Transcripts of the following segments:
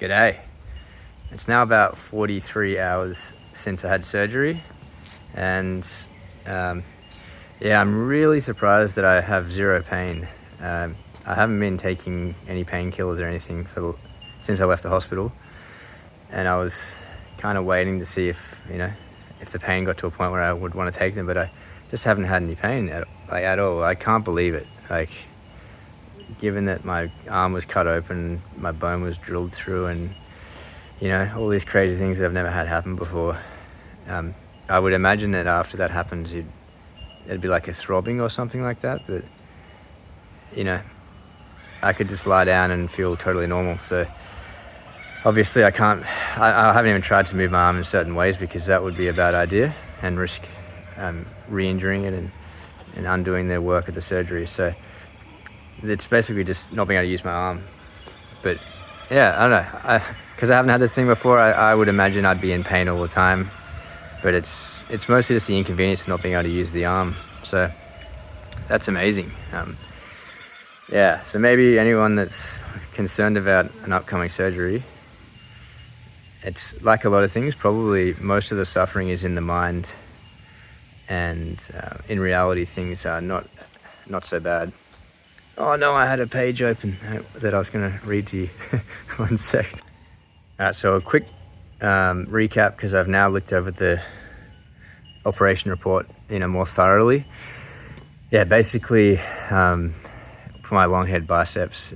G'day. It's now about 43 hours since I had surgery, and I'm really surprised that I have zero pain. I haven't been taking any painkillers or anything since I left the hospital, and I was kind of waiting to see if the pain got to a point where I would want to take them, but I just haven't had any pain at all. I can't believe it. Given that my arm was cut open, my bone was drilled through, and all these crazy things that I've never had happen before. I would imagine that after that happens, it'd be like a throbbing or something like that, but I could just lie down and feel totally normal. So obviously I haven't even tried to move my arm in certain ways, because that would be a bad idea and risk re-injuring it and undoing the work of the surgery. So it's basically just not being able to use my arm. But yeah, I don't know, because I haven't had this thing before, I would imagine I'd be in pain all the time, but it's mostly just the inconvenience of not being able to use the arm. So that's amazing. So maybe anyone that's concerned about an upcoming surgery, it's like a lot of things, probably most of the suffering is in the mind, and in reality things are not so bad. Oh no, I had a page open that I was going to read to you. One sec. So a quick recap, because I've now looked over the operation report more thoroughly. Basically for my long head biceps,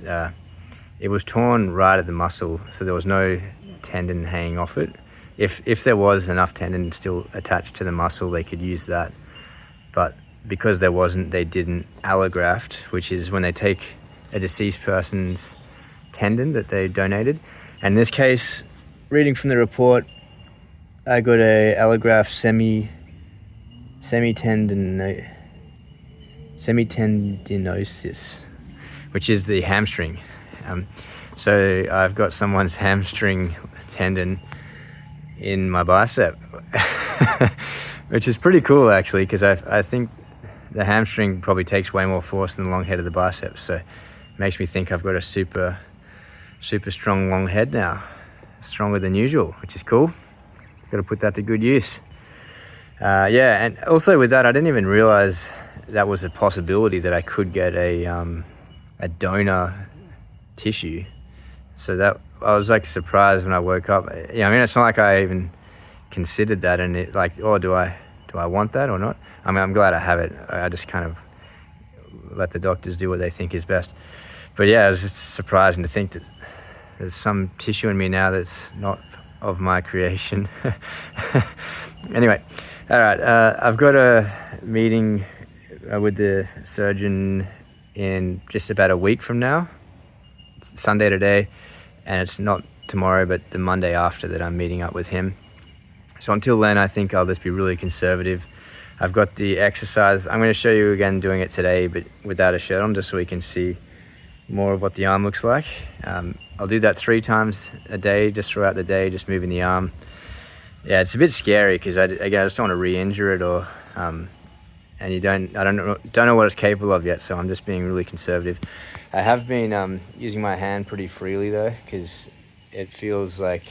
it was torn right at the muscle, so there was no tendon hanging off it. If there was enough tendon still attached to the muscle, they could use that, but because there wasn't, they did an allograft, which is when they take a deceased person's tendon that they donated. And in this case, reading from the report, I got a allograft semitendinosis, which is the hamstring. So I've got someone's hamstring tendon in my bicep, which is pretty cool actually, because I think the hamstring probably takes way more force than the long head of the biceps, so it makes me think I've got a super strong long head now, stronger than usual, which is cool. Got to put that to good use. And also with that, I didn't even realize that was a possibility, that I could get a donor tissue. So that I was surprised when I woke up. It's not like I even considered that, and it do I want that or not? I'm glad I have it. I just kind of let the doctors do what they think is best. But yeah, it's just surprising to think that there's some tissue in me now that's not of my creation. Anyway, all right. I've got a meeting with the surgeon in just about a week from now. It's Sunday today, and it's not tomorrow, but the Monday after that I'm meeting up with him. So until then, I think I'll just be really conservative. I've got the exercise. I'm going to show you again doing it today, but without a shirt on, just so we can see more of what the arm looks like. I'll do that 3 times a day, just throughout the day, just moving the arm. Yeah, it's a bit scary, because I just don't want to re-injure it, or and I don't know what it's capable of yet, so I'm just being really conservative. I have been using my hand pretty freely though, because it feels like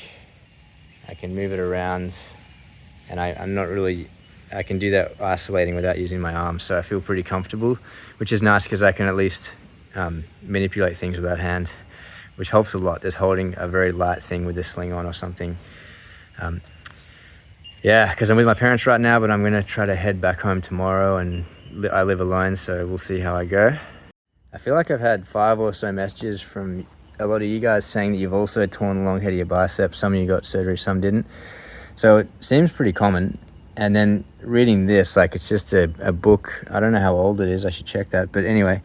I can move it around, and I can do that isolating without using my arm, so I feel pretty comfortable, which is nice, because I can at least manipulate things with that hand, which helps a lot, just holding a very light thing with a sling on or something. Because I'm with my parents right now, but I'm going to try to head back home tomorrow, and I live alone, so we'll see how I go. I feel like I've had 5 or so messages from a lot of you guys saying that you've also torn the long head of your biceps. Some of you got surgery, some didn't. So it seems pretty common. And then reading this, it's just a book. I don't know how old it is. I should check that. But anyway,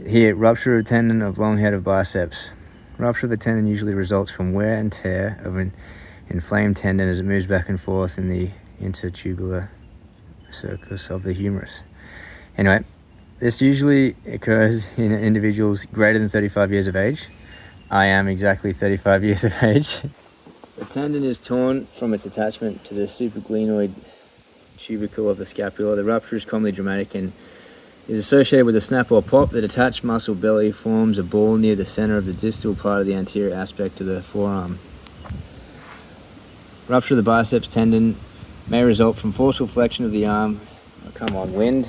here, rupture of tendon of long head of biceps. Rupture of the tendon usually results from wear and tear of an inflamed tendon as it moves back and forth in the intertubular circus of the humerus. Anyway, this usually occurs in individuals greater than 35 years of age. I am exactly 35 years of age. The tendon is torn from its attachment to the supraglenoid tubercle of the scapula. The rupture is commonly dramatic and is associated with a snap or pop. The detached muscle belly forms a ball near the center of the distal part of the anterior aspect of the forearm. Rupture of the biceps tendon may result from forceful flexion of the arm, wind,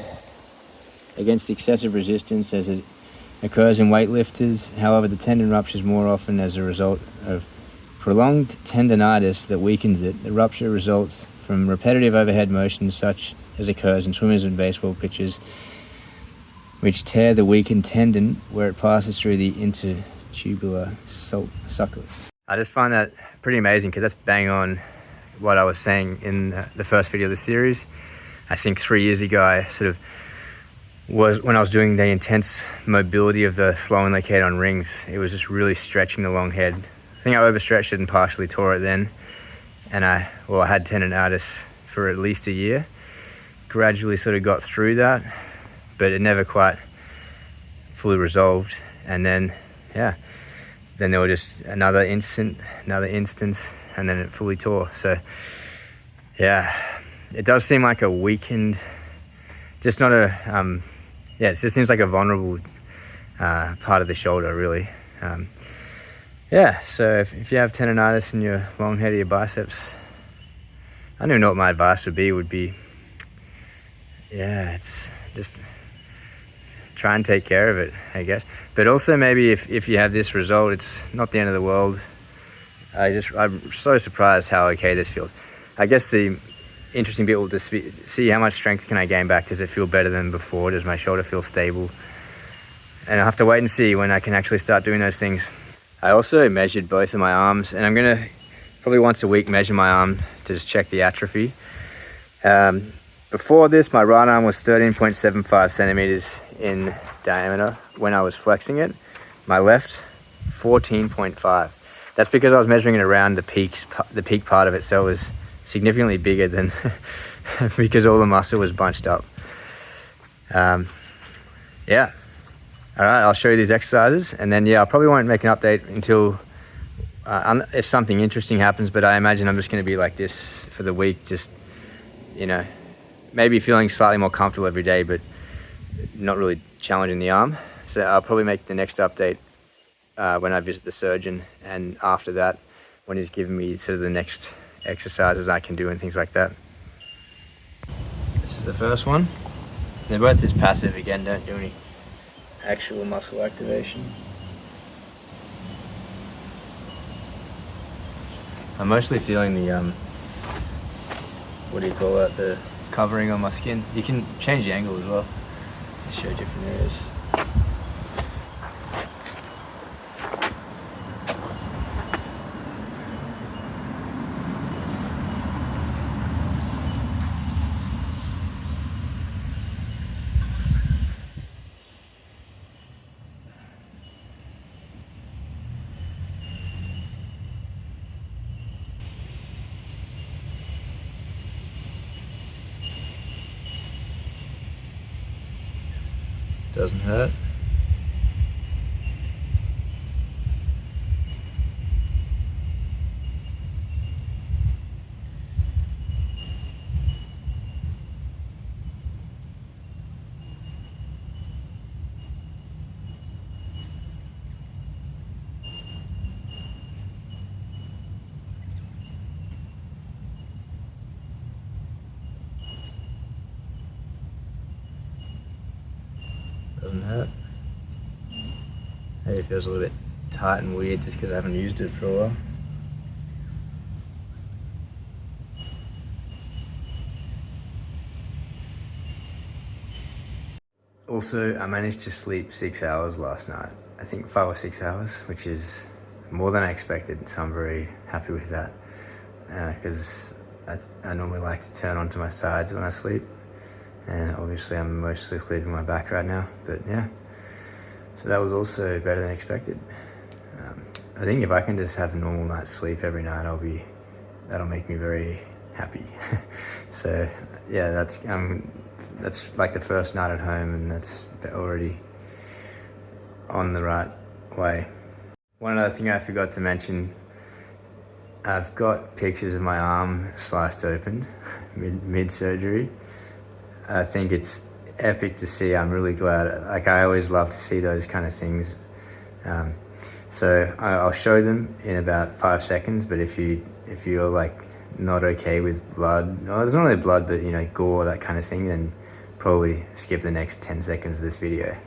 against excessive resistance as it occurs in weightlifters. However, the tendon ruptures more often as a result of prolonged tendonitis that weakens it. The rupture results from repetitive overhead motions such as occurs in swimmers and baseball pitchers, which tear the weakened tendon where it passes through the intertubular sulcus. I just find that pretty amazing because that's bang on what I was saying in the first video of the series. I think 3 years ago I was when I was doing the intense mobility of the slow and leg head on rings. It was just really stretching the long head. I think I overstretched it and partially tore it then. And I had tendonitis for at least a year. Gradually sort of got through that, but it never quite fully resolved. And then, then there was just another instance, and then it fully tore. So it does seem like a weakened, just not a, it just seems like a vulnerable part of the shoulder, really. So if you have tendonitis in your long head of your biceps, I don't even know what my advice would be, it's just try and take care of it, I guess. But also maybe if you have this result, it's not the end of the world. I'm so surprised how okay this feels. I guess the interesting bit will just be see how much strength can I gain back. Does it feel better than before? Does my shoulder feel stable? And I'll have to wait and see when I can actually start doing those things. I also measured both of my arms, and I'm gonna probably once a week measure my arm to just check the atrophy. Before this, my right arm was 13.75 centimeters in diameter when I was flexing it. My left, 14.5. That's because I was measuring it around the peak part of it, so it was significantly bigger than because all the muscle was bunched up. All right, I'll show you these exercises, and then I probably won't make an update until if something interesting happens, but I imagine I'm just going to be like this for the week, just maybe feeling slightly more comfortable every day, but not really challenging the arm. So I'll probably make the next update when I visit the surgeon, and after that, when he's giving me sort of the next exercises I can do and things like that. This is the first one. They're both just passive, again, don't do any actual muscle activation. I'm mostly feeling the the covering on my skin. You can change the angle as well to show different areas. Doesn't hurt. Doesn't hurt. Maybe it feels a little bit tight and weird just because I haven't used it for a while. Also, I managed to sleep 6 hours last night. I think 5 or 6 hours, which is more than I expected, so I'm very happy with that. Because I normally like to turn onto my sides when I sleep. And obviously I'm mostly sleeping my back right now, but so that was also better than expected. I think if I can just have a normal night's sleep every night, that'll make me very happy. So that's like the first night at home, and that's already on the right way. One other thing I forgot to mention, I've got pictures of my arm sliced open mid-surgery. I think it's epic to see. I'm really glad. Like, I always love to see those kind of things. So I'll show them in about 5 seconds, but if you're like not okay with blood, well, there's not really blood, but you know, gore, that kind of thing, then probably skip the next 10 seconds of this video.